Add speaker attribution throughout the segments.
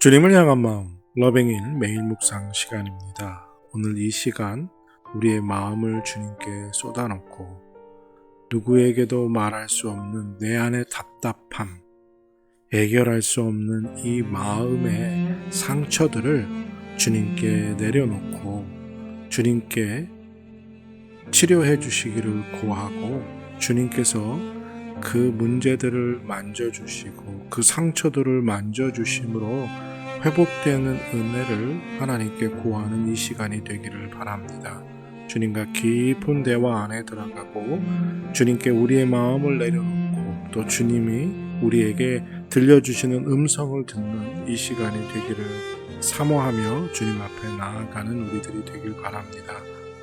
Speaker 1: 주님을 향한 마음, 러빙일 매일 묵상 시간입니다. 오늘 이 시간 우리의 마음을 주님께 쏟아놓고 누구에게도 말할 수 없는 내 안의 답답함, 해결할 수 없는 이 마음의 상처들을 주님께 내려놓고 주님께 치료해 주시기를 고하고, 주님께서 그 문제들을 만져주시고 그 상처들을 만져주심으로 회복되는 은혜를 하나님께 구하는 이 시간이 되기를 바랍니다. 주님과 깊은 대화 안에 들어가고 주님께 우리의 마음을 내려놓고 또 주님이 우리에게 들려주시는 음성을 듣는 이 시간이 되기를 사모하며 주님 앞에 나아가는 우리들이 되길 바랍니다.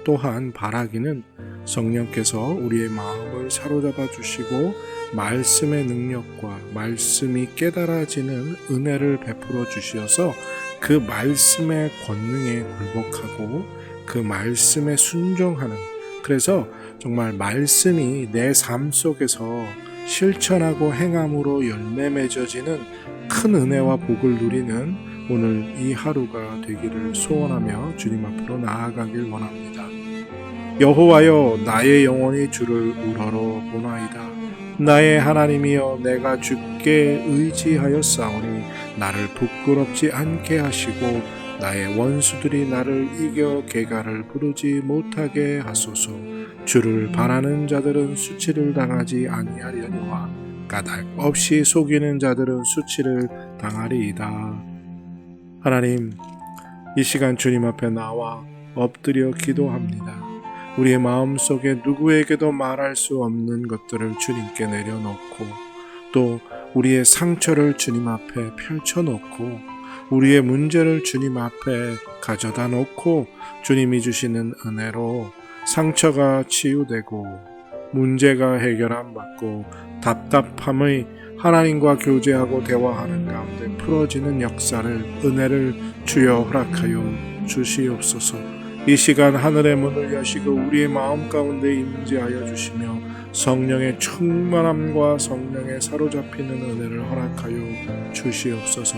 Speaker 1: 또한 바라기는 성령께서 우리의 마음을 사로잡아 주시고 말씀의 능력과 말씀이 깨달아지는 은혜를 베풀어 주셔서 그 말씀의 권능에 굴복하고 그 말씀에 순종하는, 그래서 정말 말씀이 내 삶 속에서 실천하고 행함으로 열매 맺어지는 큰 은혜와 복을 누리는 오늘 이 하루가 되기를 소원하며 주님 앞으로 나아가길 원합니다. 여호와여, 나의 영혼이 주를 우러러 보나이다. 나의 하나님이여, 내가 주께 의지하였사오니 나를 부끄럽지 않게 하시고 나의 원수들이 나를 이겨 개가를 부르지 못하게 하소서. 주를 바라는 자들은 수치를 당하지 아니하려니와 까닭 없이 속이는 자들은 수치를 당하리이다. 하나님, 이 시간 주님 앞에 나와 엎드려 기도합니다. 우리의 마음속에 누구에게도 말할 수 없는 것들을 주님께 내려놓고 또 우리의 상처를 주님 앞에 펼쳐놓고 우리의 문제를 주님 앞에 가져다 놓고 주님이 주시는 은혜로 상처가 치유되고 문제가 해결함 받고 답답함의 하나님과 교제하고 대화하는 가운데 풀어지는 역사를, 은혜를 주여 허락하여 주시옵소서. 이 시간 하늘의 문을 여시고 우리의 마음 가운데 임재하여 주시며 성령의 충만함과 성령에 사로잡히는 은혜를 허락하여 주시옵소서.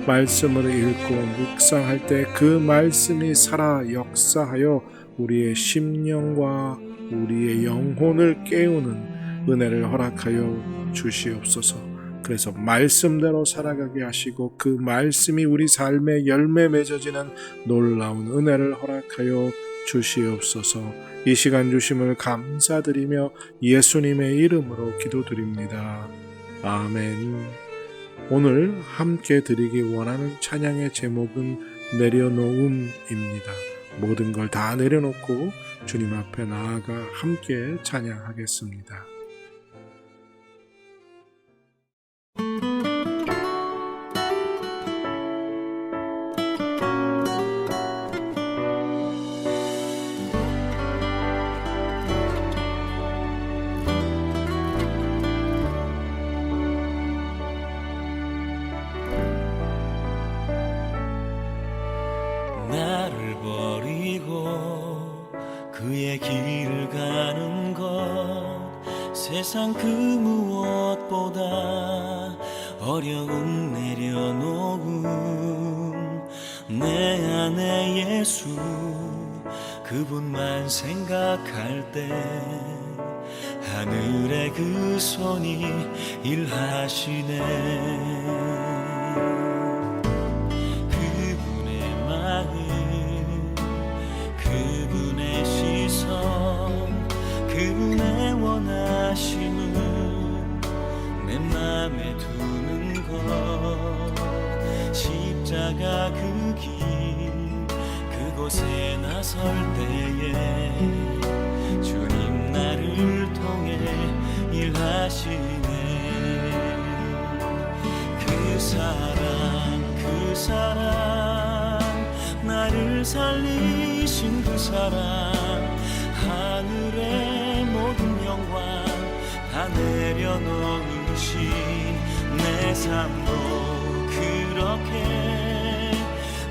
Speaker 1: 말씀을 읽고 묵상할 때 그 말씀이 살아 역사하여 우리의 심령과 우리의 영혼을 깨우는 은혜를 허락하여 주시옵소서. 그래서 말씀대로 살아가게 하시고 그 말씀이 우리 삶에 열매 맺어지는 놀라운 은혜를 허락하여 주시옵소서. 이 시간 주심을 감사드리며 예수님의 이름으로 기도드립니다. 아멘. 오늘 함께 드리기 원하는 찬양의 제목은 내려놓음입니다. 모든 걸 다 내려놓고 주님 앞에 나아가 함께 찬양하겠습니다.
Speaker 2: 나를 버리고 그의 길을 가는 것 세상 그 무엇보다 어려운 내려놓음 내 안에 예수 그분만 생각할 때 하늘의 그 손이 일하시네. 그분의 시선 그분의 원하심은 내 맘에 두는 것 십자가 그 길 그곳에 나설 때에 주님 나를 통해 일하시네. 그 사랑 나를 살리신 그 사랑 하늘의 모든 영광 다 내려놓으신 내 삶도 그렇게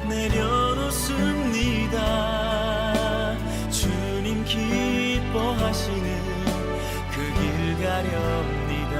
Speaker 2: 내려놓습니다. 주님 기뻐하시는 그 길 가렵니다.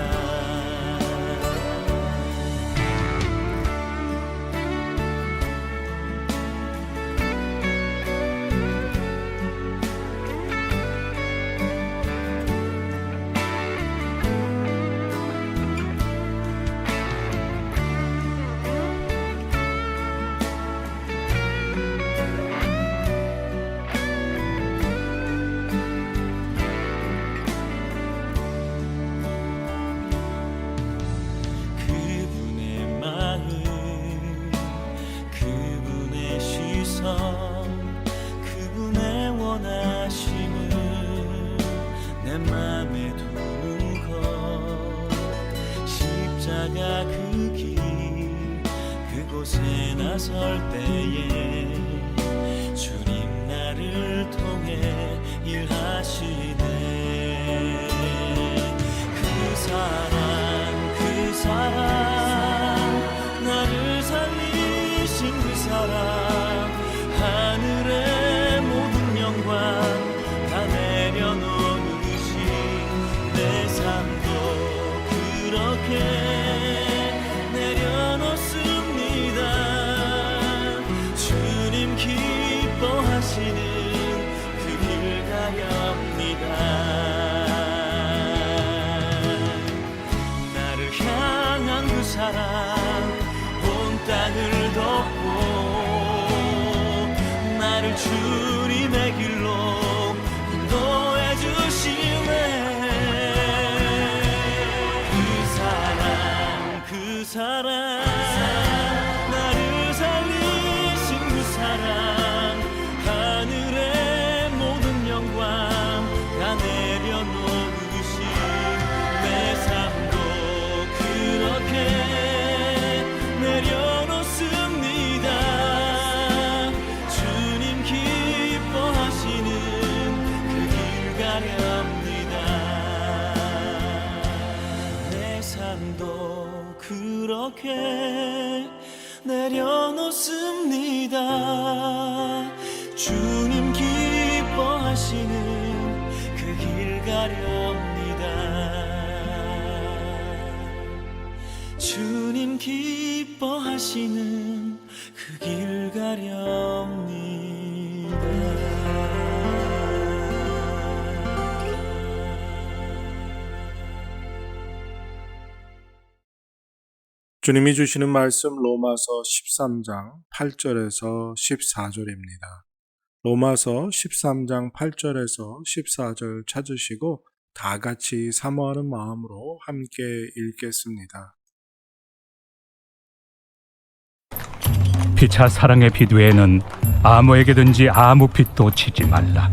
Speaker 2: 이곳에 나설 때에 주님 나를 통해 일하시네. 그 사랑 나를 살리신 그 사랑 하늘의 모든 영광 다 내려놓으신 내 삶도 그렇게 내려놓습니다. 주님 기뻐하시는 그 길 가렵니다. 나를 향한 그 사랑 온 땅을 덮고 나를 주님의 길로 인도해 주시네. 그 사랑 나를 살리신 그 사랑 하늘의 모든 영광 다 내려놓으신 내 삶도 그렇게 내려놓습니다. 주님 기뻐하시는 그 길 가렵니다. 내 삶도 그렇게 내려놓습니다. 주님 기뻐하시는 그 길 가렵니다. 주님 기뻐하시는 그 길
Speaker 1: 주님이 주시는 말씀 로마서 13장 8절에서 14절입니다. 로마서 13장 8절에서 14절 찾으시고 다 같이 사모하는 마음으로 함께 읽겠습니다.
Speaker 3: 피차 사랑의 비두에는 아무에게든지 아무 빚도 지지 말라.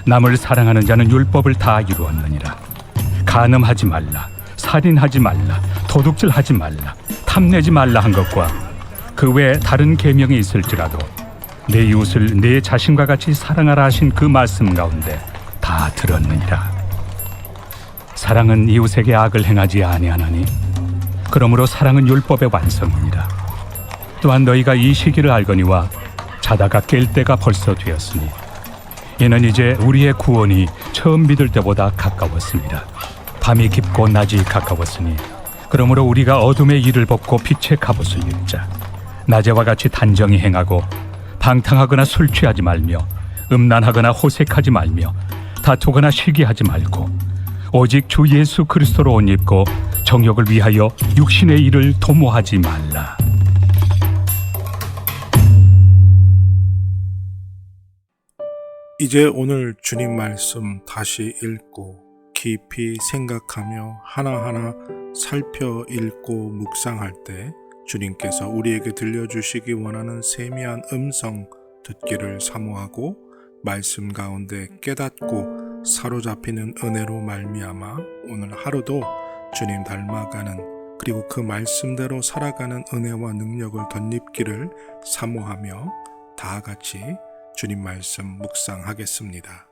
Speaker 3: 남을 사랑하는 자는 율법을 다 이루었느니라. 간음하지 말라, 살인하지 말라, 도둑질하지 말라, 탐내지 말라 한 것과 그 외에 다른 계명이 있을지라도 내 이웃을 내 자신과 같이 사랑하라 하신 그 말씀 가운데 다 들었느니라. 사랑은 이웃에게 악을 행하지 아니하나니 그러므로 사랑은 율법의 완성이니라. 또한 너희가 이 시기를 알거니와 자다가 깰 때가 벌써 되었으니 이는 이제 우리의 구원이 처음 믿을 때보다 가까웠습니다. 밤이 깊고 낮이 가까웠으니 그러므로 우리가 어둠의 일을 벗고 빛의 갑옷을 입자. 낮에와 같이 단정히 행하고 방탕하거나 술 취하지 말며 음란하거나 호색하지 말며 다투거나 시기하지 말고 오직 주 예수 그리스도로 옷 입고 정욕을 위하여 육신의 일을 도모하지 말라.
Speaker 1: 이제 오늘 주님 말씀 다시 읽고 깊이 생각하며 하나하나 살펴 읽고 묵상할 때 주님께서 우리에게 들려주시기 원하는 세미한 음성 듣기를 사모하고 말씀 가운데 깨닫고 사로잡히는 은혜로 말미암아 오늘 하루도 주님 닮아가는 그리고 그 말씀대로 살아가는 은혜와 능력을 덧입기를 사모하며 다 같이 주님 말씀 묵상하겠습니다.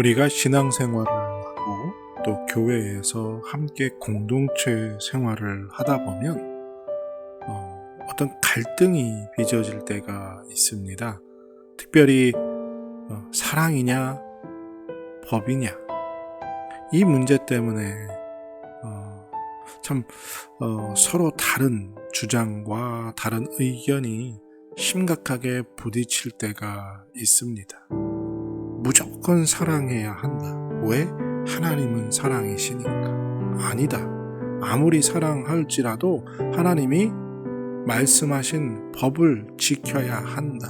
Speaker 1: 우리가 신앙생활을 하고 또 교회에서 함께 공동체 생활을 하다 보면 어떤 갈등이 빚어질 때가 있습니다. 특별히 사랑이냐 법이냐 이 문제 때문에 서로 다른 주장과 다른 의견이 심각하게 부딪힐 때가 있습니다. 무조건 사랑해야 한다. 왜? 하나님은 사랑이시니까. 아니다. 아무리 사랑할지라도 하나님이 말씀하신 법을 지켜야 한다.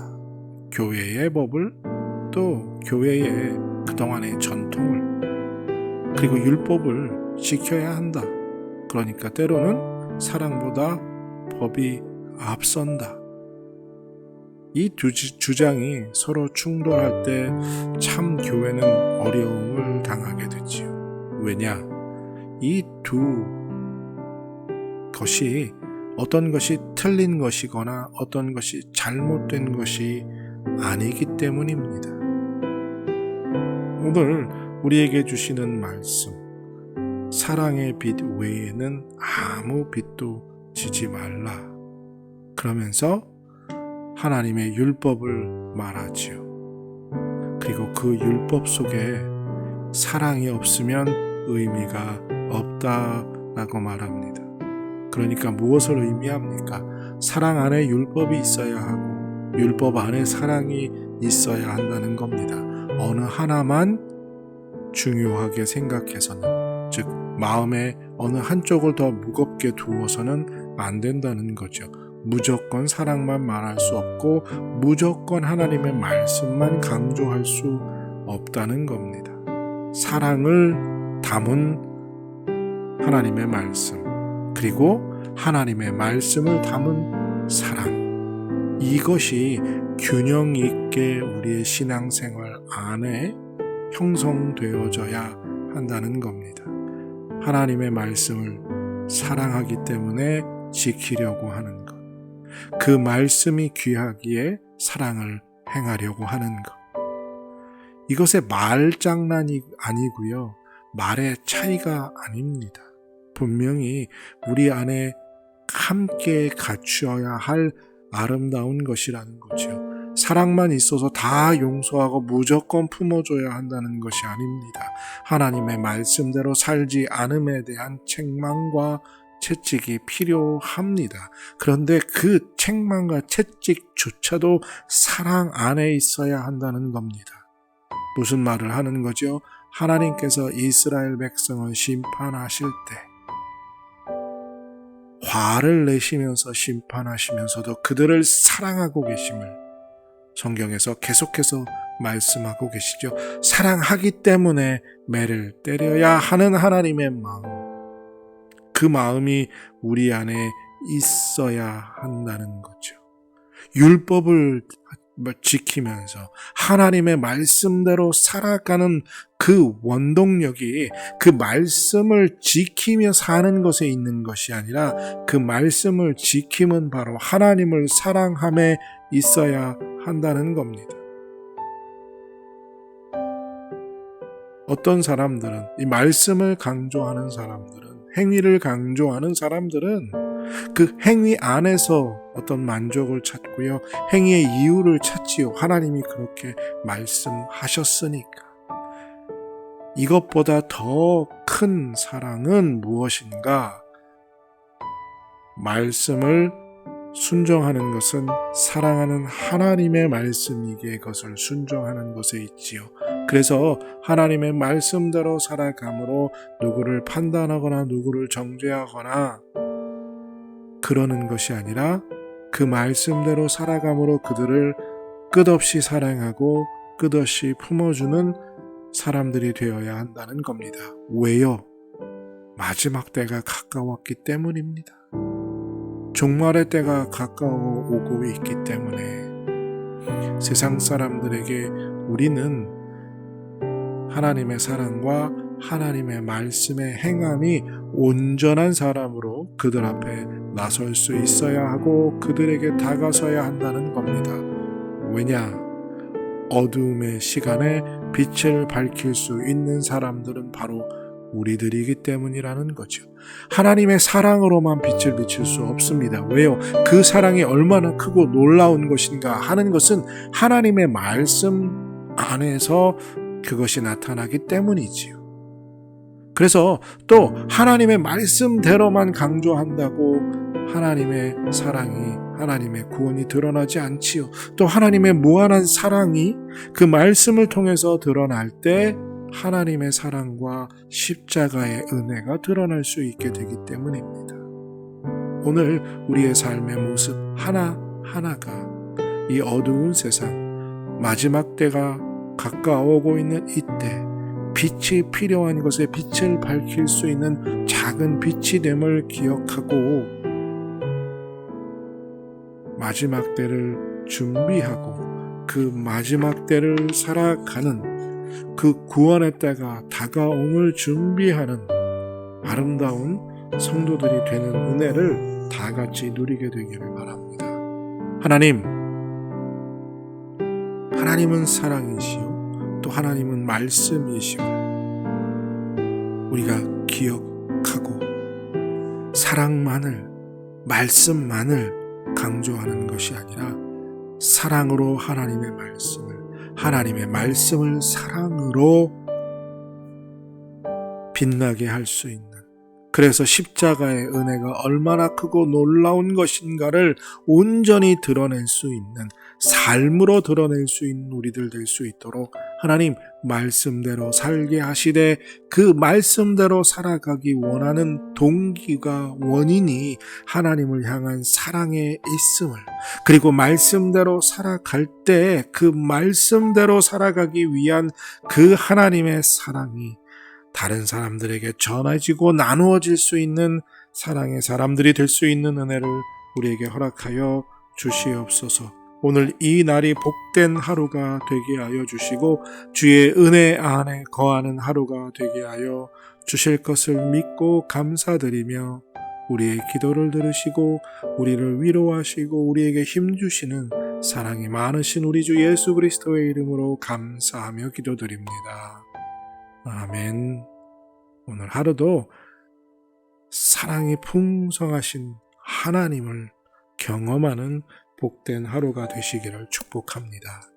Speaker 1: 교회의 법을 또 교회의 그동안의 전통을 그리고 율법을 지켜야 한다. 그러니까 때로는 사랑보다 법이 앞선다. 이 두 주장이 서로 충돌할 때 참 교회는 어려움을 당하게 되지요. 왜냐? 이 두 것이 어떤 것이 틀린 것이거나 어떤 것이 잘못된 것이 아니기 때문입니다. 오늘 우리에게 주시는 말씀, 사랑의 빛 외에는 아무 빛도 지지 말라. 그러면서 하나님의 율법을 말하지요. 그리고 그 율법 속에 사랑이 없으면 의미가 없다라고 말합니다. 그러니까 무엇을 의미합니까? 사랑 안에 율법이 있어야 하고 율법 안에 사랑이 있어야 한다는 겁니다. 어느 하나만 중요하게 생각해서는, 즉 마음에 어느 한쪽을 더 무겁게 두어서는 안 된다는 거죠. 무조건 사랑만 말할 수 없고 무조건 하나님의 말씀만 강조할 수 없다는 겁니다. 사랑을 담은 하나님의 말씀, 그리고 하나님의 말씀을 담은 사랑, 이것이 균형 있게 우리의 신앙생활 안에 형성되어져야 한다는 겁니다. 하나님의 말씀을 사랑하기 때문에 지키려고 하는 것, 그 말씀이 귀하기에 사랑을 행하려고 하는 것, 이것의 말장난이 아니고요, 말의 차이가 아닙니다. 분명히 우리 안에 함께 갖추어야 할 아름다운 것이라는 거죠. 사랑만 있어서 다 용서하고 무조건 품어줘야 한다는 것이 아닙니다. 하나님의 말씀대로 살지 않음에 대한 책망과 채찍이 필요합니다. 그런데 그 책망과 채찍조차도 사랑 안에 있어야 한다는 겁니다. 무슨 말을 하는 거죠? 하나님께서 이스라엘 백성을 심판하실 때 화를 내시면서 심판하시면서도 그들을 사랑하고 계심을 성경에서 계속해서 말씀하고 계시죠. 사랑하기 때문에 매를 때려야 하는 하나님의 마음, 그 마음이 우리 안에 있어야 한다는 거죠. 율법을 지키면서 하나님의 말씀대로 살아가는 그 원동력이 그 말씀을 지키며 사는 것에 있는 것이 아니라 그 말씀을 지킴은 바로 하나님을 사랑함에 있어야 한다는 겁니다. 어떤 사람들은, 이 말씀을 강조하는 사람들은, 행위를 강조하는 사람들은 그 행위 안에서 어떤 만족을 찾고요, 행위의 이유를 찾지요. 하나님이 그렇게 말씀하셨으니까. 이것보다 더 큰 사랑은 무엇인가? 말씀을 순종하는 것은 사랑하는 하나님의 말씀이기에 그것을 순종하는 것에 있지요. 그래서 하나님의 말씀대로 살아감으로 누구를 판단하거나 누구를 정죄하거나 그러는 것이 아니라 그 말씀대로 살아감으로 그들을 끝없이 사랑하고 끝없이 품어주는 사람들이 되어야 한다는 겁니다. 왜요? 마지막 때가 가까웠기 때문입니다. 종말의 때가 가까워 오고 있기 때문에 세상 사람들에게 우리는 하나님의 사랑과 하나님의 말씀의 행함이 온전한 사람으로 그들 앞에 나설 수 있어야 하고 그들에게 다가서야 한다는 겁니다. 왜냐? 어두움의 시간에 빛을 밝힐 수 있는 사람들은 바로 우리들이기 때문이라는 거죠. 하나님의 사랑으로만 빛을 비칠 수 없습니다. 왜요? 그 사랑이 얼마나 크고 놀라운 것인가 하는 것은 하나님의 말씀 안에서 그것이 나타나기 때문이지요. 그래서 또 하나님의 말씀대로만 강조한다고 하나님의 사랑이, 하나님의 구원이 드러나지 않지요. 또 하나님의 무한한 사랑이 그 말씀을 통해서 드러날 때 하나님의 사랑과 십자가의 은혜가 드러날 수 있게 되기 때문입니다. 오늘 우리의 삶의 모습 하나하나가 이 어두운 세상, 마지막 때가 가까워오고 있는 이때 빛이 필요한 것에 빛을 밝힐 수 있는 작은 빛이 됨을 기억하고 마지막 때를 준비하고 그 마지막 때를 살아가는 그 구원의 때가 다가옴을 준비하는 아름다운 성도들이 되는 은혜를 다 같이 누리게 되기를 바랍니다. 하나님은 사랑이시요 또 하나님은 말씀이시오. 우리가 기억하고 사랑만을, 말씀만을 강조하는 것이 아니라 사랑으로 하나님의 말씀을 사랑으로 빛나게 할 수 있는, 그래서 십자가의 은혜가 얼마나 크고 놀라운 것인가를 온전히 드러낼 수 있는, 삶으로 드러낼 수 있는 우리들 될 수 있도록 하나님 말씀대로 살게 하시되 그 말씀대로 살아가기 원하는 동기가, 원인이 하나님을 향한 사랑에 있음을, 그리고 말씀대로 살아갈 때 그 말씀대로 살아가기 위한 그 하나님의 사랑이 다른 사람들에게 전해지고 나누어질 수 있는 사랑의 사람들이 될 수 있는 은혜를 우리에게 허락하여 주시옵소서. 오늘 이 날이 복된 하루가 되게 하여 주시고 주의 은혜 안에 거하는 하루가 되게 하여 주실 것을 믿고 감사드리며 우리의 기도를 들으시고 우리를 위로하시고 우리에게 힘주시는 사랑이 많으신 우리 주 예수 그리스도의 이름으로 감사하며 기도드립니다. 아멘. 오늘 하루도 사랑이 풍성하신 하나님을 경험하는 복된 하루가 되시기를 축복합니다.